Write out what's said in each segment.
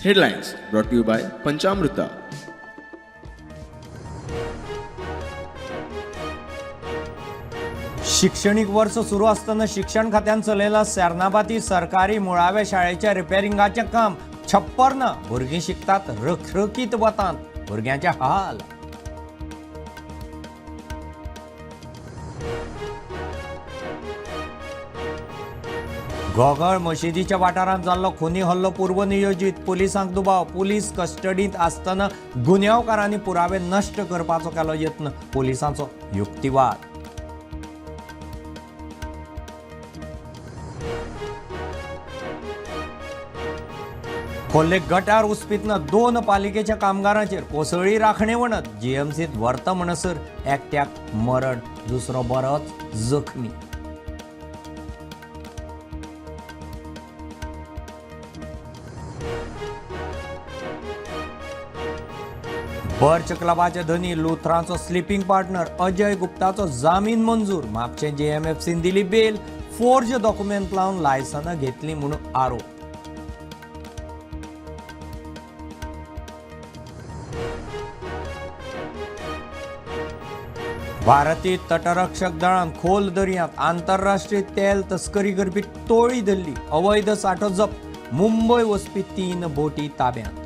Headlines brought to you by Panchamrita. शैक्षणिक वर्ष सुरू असताना शिक्षण खात्यान चलयला सेर्नाबाती सरकारी मुळाव्या शाळेच्या रिपेरिंगाचे काम छप्परन भुरगीं शिकतात रखरखीत वतात भुरग्यांचे हाल. घोगळ मशिदीच्या वाठारांत जाल्लो खुनी हल्लो पूर्वनियोजित. पुलिसांक दुबाव. पुलीस कस्टडींत आसतना गुन्यांवकारांनी पुरावे नश्ट करपाचो केलो यत्न. पुलिसांचो युक्तिवाद. खोल्ले गटार उसपीतना 2 पालिकेच्या कामगारांचेर कोसळी राखणेवणत. जीएमसीत व्हरता म्हणसर एकट्याक मरण, दुसरो बरोच जखमी. बर्च क्लबाचे धनी लुथरांचो स्लिपिंग पार्टनर अजय गुप्ताचो जामीन मंजूर. म्हापशें जेएमएफसीन दिली बेल. फोर्ज डॉक्युमेंट लावन लायसनां घेतली म्हणून आरोप. भारतीय तटरक्षक दळान खोल दर्यांत आंतरराष्ट्रीय तेल तस्करी करपी टोळी धरली. अवैध सांठो जप्त. मुंबय वचपी 3 बोटी ताब्यांत.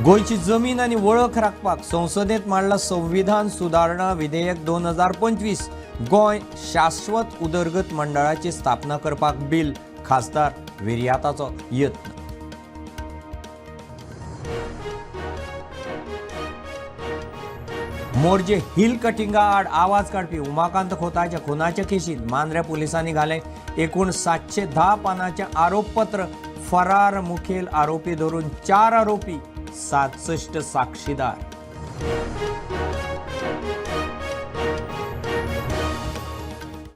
गोंयची जमीन आनी वळख राखपाक संसदेत मांडला संविधान सुदारणा विधेयक 2025. गोंय शाश्वत उदरगत मंडळाची स्थापना करपाक बिल. खासदार विर्याताचो यत्न. मोर्जे हिल कटिंगा आड आवाज काढपी उमाकांत खोताच्या खुनाच्या केशीत मांद्रे पुलिसांनी घाले एकूण 710 पानांचे आरोपपत्र. फरार मुखेल आरोपी धरून 4 आरोपी, 67 साक्षीदार.